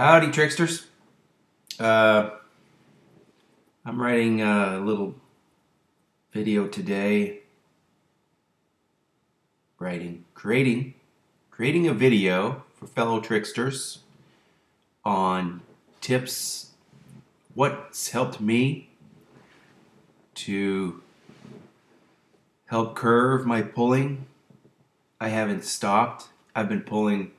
Howdy, tricksters. Uh, I'm writing a little video today. Creating a video for fellow tricksters on tips. What's helped me to help curve my pulling. I haven't stopped. I've been pulling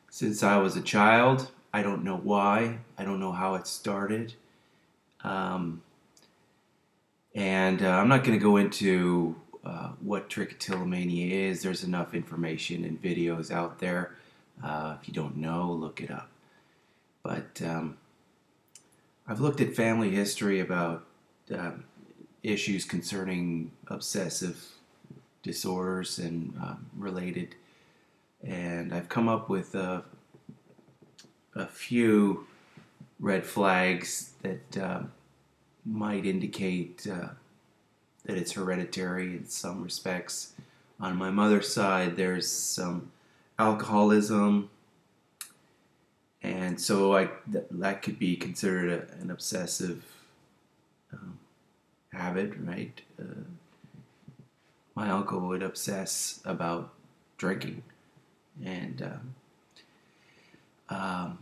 since I was a child. I don't know why. I don't know how it started. Um, and I'm not going to go into what trichotillomania is. There's enough information and videos out there. If you don't know, look it up. But I've looked at family history about issues concerning obsessive disorders and related, and I've come up with a few red flags that might indicate that it's hereditary in some respects. On my mother's side, there's some alcoholism, and so that could be considered an obsessive habit, right? My uncle would obsess about drinking, and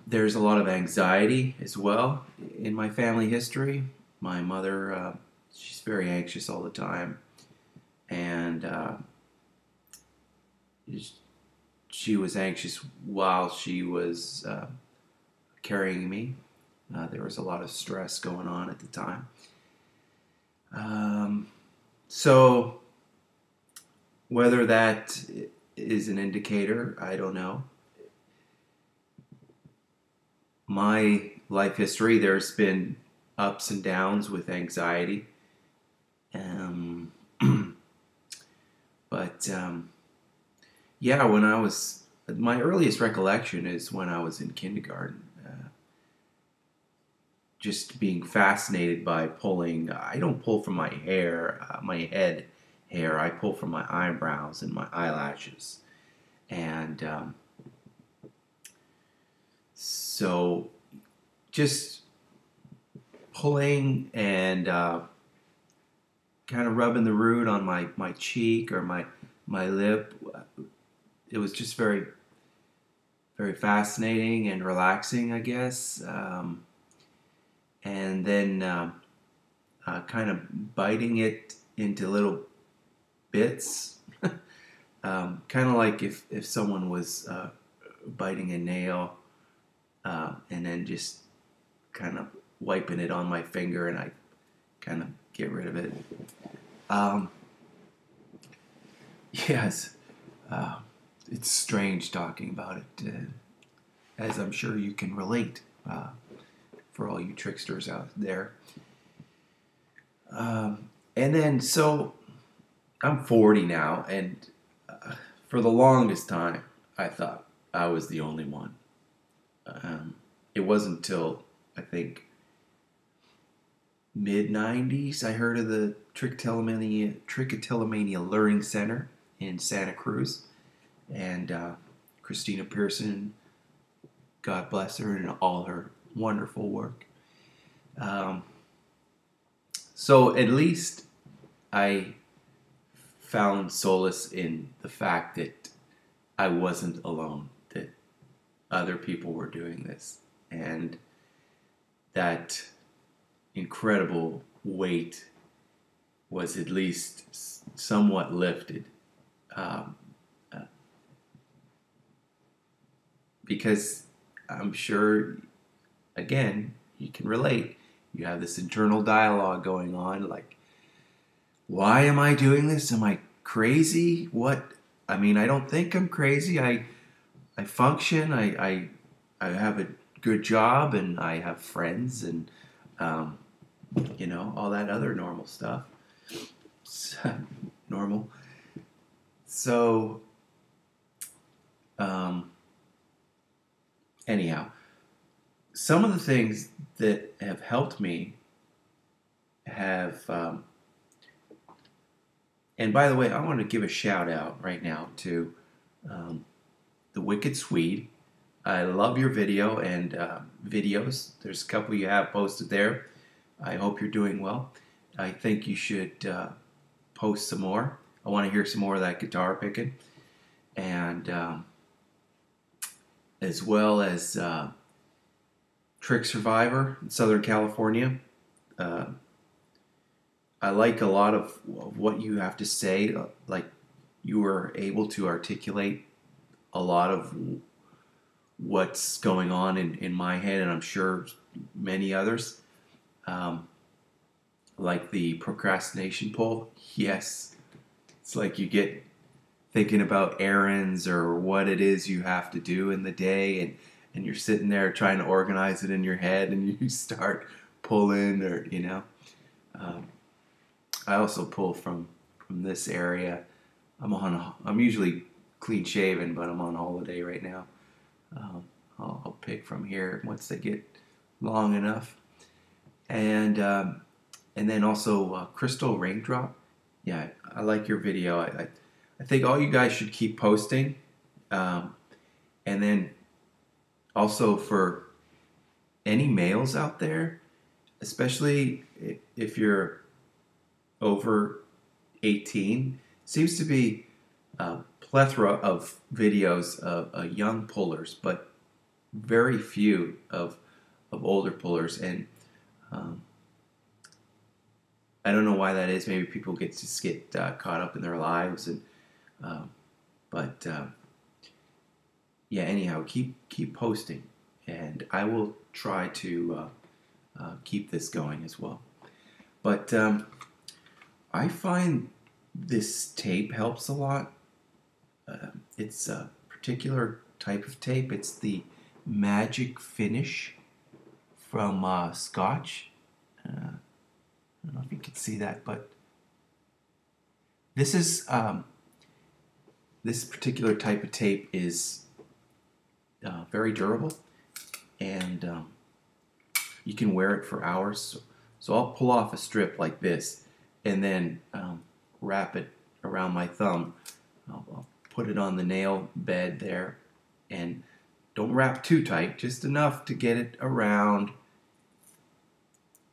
there's a lot of anxiety as well in my family history. My mother, she's very anxious all the time, and she was anxious while she was carrying me. There was a lot of stress going on at the time. So whether that is an indicator, I don't know. My life history, there's been ups and downs with anxiety. But yeah, my earliest recollection is when I was in kindergarten. Just being fascinated by pulling. I don't pull from my hair, my head hair. I pull from my eyebrows and my eyelashes. And so just pulling and kind of rubbing the root on my cheek or my lip. It was just very, very fascinating and relaxing, I guess. And then kind of biting it into little bits. Kind of like if someone was biting a nail and then just kind of wiping it on my finger, and I kind of get rid of it. Yes, it's strange talking about it, as I'm sure you can relate, for all you tricksters out there. And then, so I'm 40 now, and for the longest time, I thought I was the only one. It wasn't until, I think, mid-90s, I heard of the Trichotillomania Learning Center in Santa Cruz. And Christina Pearson, God bless her, and all her wonderful work. So at least I found solace in the fact that I wasn't alone, that other people were doing this, and that incredible weight was at least somewhat lifted. Because I'm sure, again, you can relate. You have this internal dialogue going on, like, why am I doing this? Am I crazy? What? I mean, I don't think I'm crazy. I function. I have a good job, and I have friends, and all that other normal stuff. Normal. So, anyhow, some of the things that have helped me have, and by the way, I want to give a shout out right now to the Wicked Swede, I love your video and videos. There's a couple you have posted there. I hope you're doing well. I think you should post some more. I want to hear some more of that guitar picking, and as well as Trick Survivor in Southern California. Uh, I like a lot of what you have to say. Like, you were able to articulate a lot of what's going on in my head, and I'm sure many others. Like the procrastination pull. Yes, it's like you get thinking about errands or what it is you have to do in the day, and you're sitting there trying to organize it in your head, and you start pulling, or um, I also pull from this area. I'm usually clean shaven, but I'm on holiday right now. I'll pick from here once they get long enough, and then also Crystal Raindrop. Yeah, I like your video. I think all you guys should keep posting, and then also for any males out there, especially if you're over 18, seems to be a plethora of videos of young pullers, but very few of older pullers, and I don't know why that is. Maybe people get caught up in their lives, and but yeah. Anyhow, keep posting, and I will try to keep this going as well. But I find this tape helps a lot. It's a particular type of tape. It's the Magic Finish from Scotch. I don't know if you can see that, but this is this particular type of tape is very durable, and you can wear it for hours. So I'll pull off a strip like this, and then wrap it around my thumb. I'll put it on the nail bed there, and don't wrap too tight, just enough to get it around,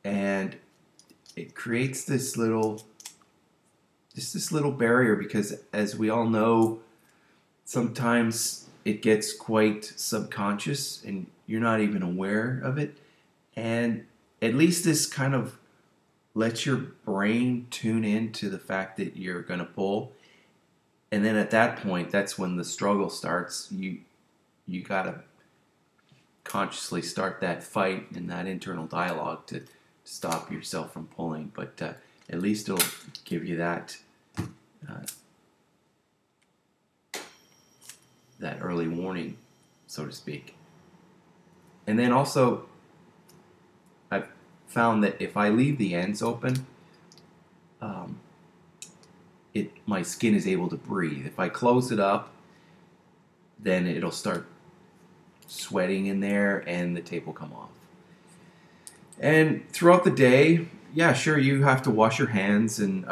and it creates this little barrier, because as we all know, sometimes it gets quite subconscious and you're not even aware of it, and at least this kind of lets your brain tune in to the fact that you're going to pull, and then at that point, that's when the struggle starts. You got to consciously start that fight and that internal dialogue to stop yourself from pulling, but at least it'll give you that that early warning, so to speak. And then also, I've found that if I leave the ends open, my skin is able to breathe. If I close it up, then it'll start sweating in there, and the tape will come off. And throughout the day, yeah, sure, you have to wash your hands and,